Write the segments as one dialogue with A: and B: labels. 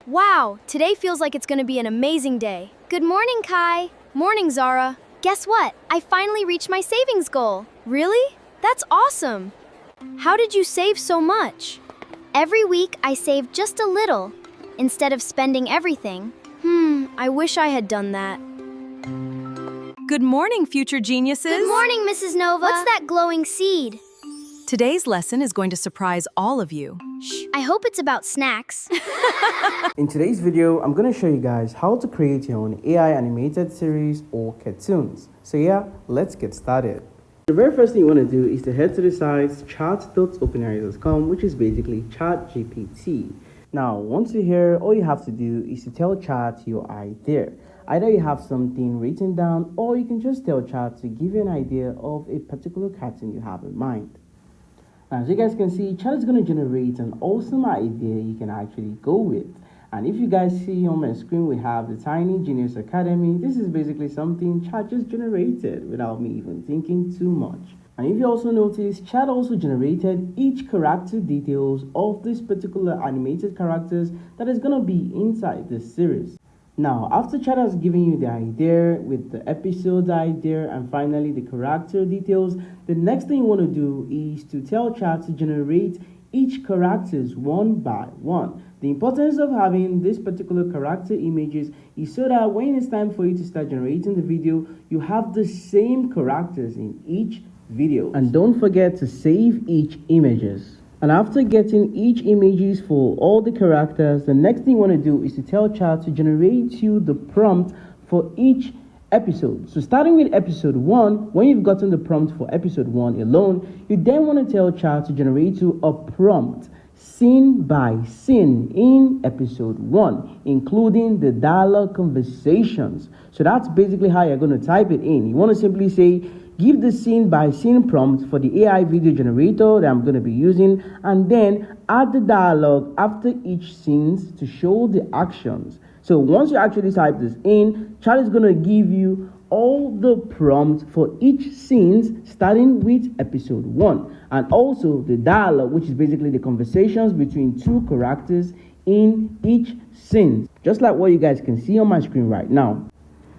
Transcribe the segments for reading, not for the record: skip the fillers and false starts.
A: Wow, today feels like it's gonna be an amazing day. Good morning, Kai. Morning, Zara. Guess what? I finally reached my savings goal. Really? That's awesome. How did you save so much? Every week I save just a little, instead of spending everything. I wish I had done that.
B: Good morning, future geniuses.
A: Good morning, Mrs. Nova. What's that glowing seed?
B: Today's lesson is going to surprise all of you.
A: Shh, I hope it's about snacks.
C: In today's video, I'm going to show you guys how to create your own AI animated series or cartoons. So yeah, let's get started. The very first thing you want to do is to head to the site chat.openai.com, which is basically ChatGPT. Now, once you're here, all you have to do is to tell Chat your idea. Either you have something written down, or you can just tell Chat to give you an idea of a particular cartoon you have in mind. Now, as you guys can see, Chat is going to generate an awesome idea you can actually go with. And if you guys see on my screen, we have the Tiny Genius Academy. This is basically something Chat just generated without me even thinking too much. And if you also notice, Chat also generated each character details of this particular animated characters that is going to be inside this series. Now, after Chat has given you the idea with the episode idea and finally the character details, the next thing you want to do is to tell Chat to generate each characters one by one. The importance of having this particular character images is so that when it's time for you to start generating the video, you have the same characters in each video. And don't forget to save each images. And after getting each images for all the characters, the next thing you want to do is to tell Chat to generate you the prompt for each episode. So starting with episode 1, when you've gotten the prompt for episode 1 alone, you then want to tell Chat to generate you a prompt scene by scene in episode 1, including the dialogue conversations. So that's basically how you're going to type it in. You want to simply say, give the scene by scene prompt for the AI video generator that I'm going to be using, and then add the dialogue after each scene to show the actions. So once you actually type this in, Chat is going to give you all the prompts for each scene starting with episode 1, and also the dialogue, which is basically the conversations between two characters in each scene, just like what you guys can see on my screen right now.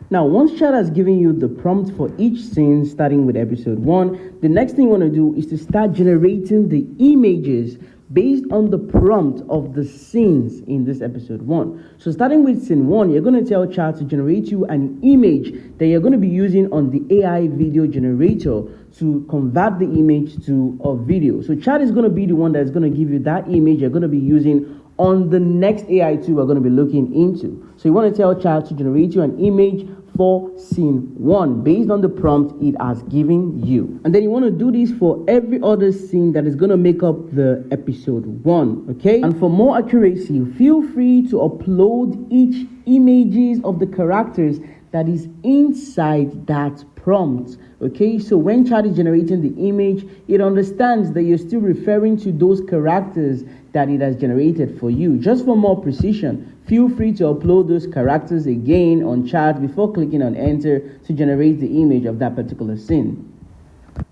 C: Now, once Chat has given you the prompt for each scene starting with episode 1, the next thing you want to do is to start generating the images based on the prompt of the scenes in this episode 1. So starting with scene 1, you're going to tell Chat to generate you an image that you're going to be using on the AI video generator to convert the image to a video. So Chat is going to be the one that's going to give you that image you're going to be using on the next AI tool we're going to be looking into. So you want to tell Chat to generate you an image for scene 1 based on the prompt it has given you. And then you want to do this for every other scene that is going to make up the episode 1, okay? And for more accuracy, feel free to upload each images of the characters that is inside that prompt. Okay, so when Chat is generating the image, it understands that you're still referring to those characters that it has generated for you. Just for more precision, feel free to upload those characters again on Chat before clicking on enter to generate the image of that particular scene.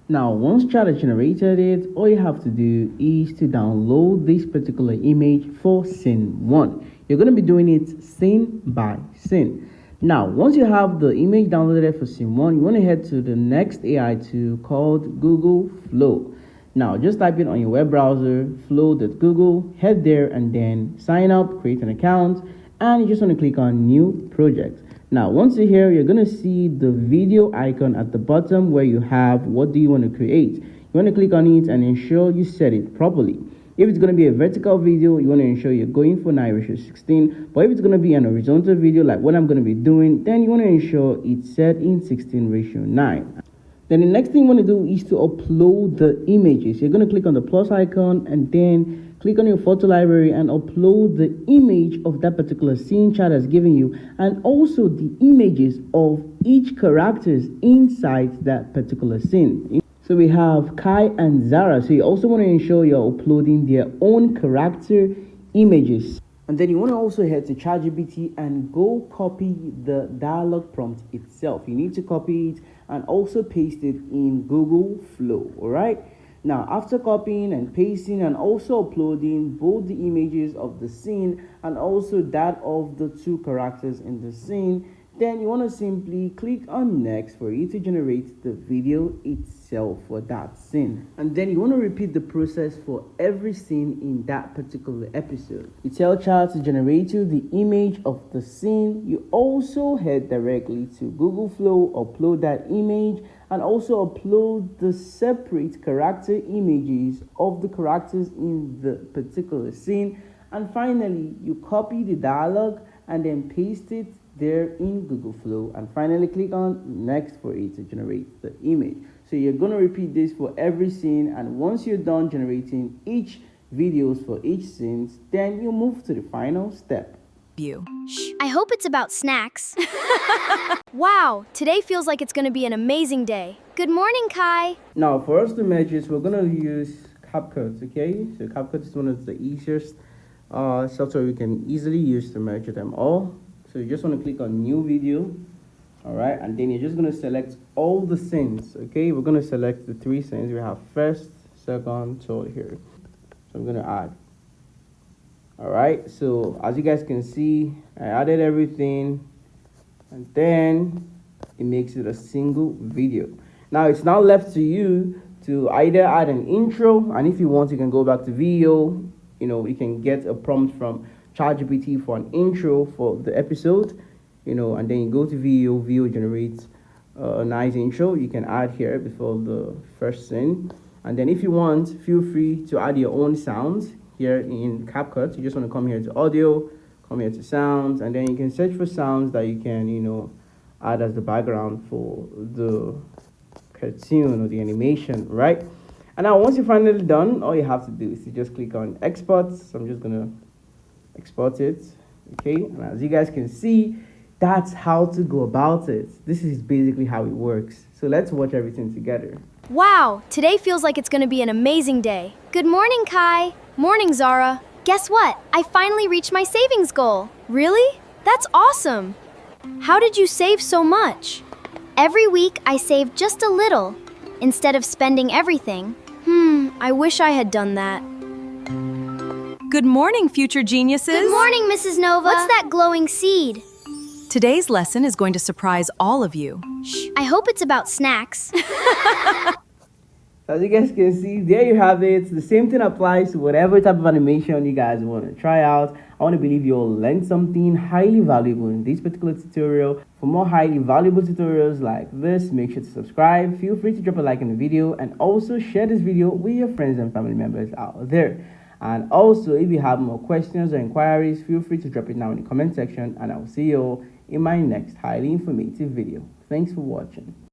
C: Now, once Chat has generated it, all you have to do is to download this particular image for scene 1. You're going to be doing it scene by scene. Now, once you have the image downloaded for scene 1, you want to head to the next AI tool called Google Flow. Now, just type it on your web browser, flow.google, head there and then sign up, create an account, and you just want to click on New Project. Now, once you're here, you're going to see the video icon at the bottom where you have what do you want to create. You want to click on it and ensure you set it properly. If it's going to be a vertical video, you want to ensure you're going for 9:16. But if it's going to be an horizontal video like what I'm going to be doing, then you want to ensure it's set in 16:9. Then the next thing you want to do is to upload the images. You're going to click on the plus icon and then click on your photo library and upload the image of that particular scene Chat has given you, and also the images of each characters inside that particular scene. So we have Kai and Zara. So you also want to ensure you're uploading their own character images. And then you want to also head to ChatGPT and go copy the dialogue prompt itself. You need to copy it and also paste it in Google Flow, all right? Now, after copying and pasting and also uploading both the images of the scene and also that of the two characters in the scene, then you want to simply click on next for it to generate the video itself for that scene. And then you want to repeat the process for every scene in that particular episode. You tell Chat to generate you the image of the scene. You also head directly to Google Flow, upload that image, and also upload the separate character images of the characters in the particular scene. And finally, you copy the dialogue and then paste it there in Google Flow, and finally click on next for it to generate the image. So you're going to repeat this for every scene, and once you're done generating each videos for each scene, then you move to the final step.
A: Shh, I hope it's about snacks. Wow, today feels like it's going to be an amazing day. Good morning, Kai.
C: Now, for us to merge this, we're going to use CapCut, okay? So CapCut is one of the easiest software we can easily use to merge them all. So you just want to click on new video, all right, and then you're just going to select all the scenes, okay? We're going to select the 3 scenes. We have first, second, third here. So I'm going to add. All right, so as you guys can see, I added everything, and then it makes it a single video. Now it's now left to you to either add an intro, and if you want, you can go back to video. You know, you can get a prompt from ChatGPT for an intro for the episode, you know, and then you go to video generates a nice intro you can add here before the first scene. And then if you want, feel free to add your own sounds here in CapCut. You just want to come here to audio, come here to sounds, and then you can search for sounds that you can, you know, add as the background for the cartoon or the animation, right? And now once you're finally done, all you have to do is to just click on export. So I'm just gonna export it, okay? And as you guys can see, that's how to go about it. This is basically how it works. So let's watch everything together.
A: Wow, today feels like it's going to be an amazing day. Good morning, Kai. Morning, Zara. Guess what? I finally reached my savings goal. Really? That's awesome. How did you save so much? Every week I save just a little instead of spending everything. I wish I had done that.
B: Good morning, future geniuses.
A: Good morning, Mrs. Nova. What's that glowing seed?
B: Today's lesson is going to surprise all of you.
A: Shh, I hope it's about snacks.
C: As you guys can see, there you have it. The same thing applies to whatever type of animation you guys want to try out. I want to believe you all learned something highly valuable in this particular tutorial. For more highly valuable tutorials like this, make sure to subscribe. Feel free to drop a like in the video and also share this video with your friends and family members out there. And also, if you have more questions or inquiries, feel free to drop it down in the comment section, and I will see you all in my next highly informative video. Thanks for watching.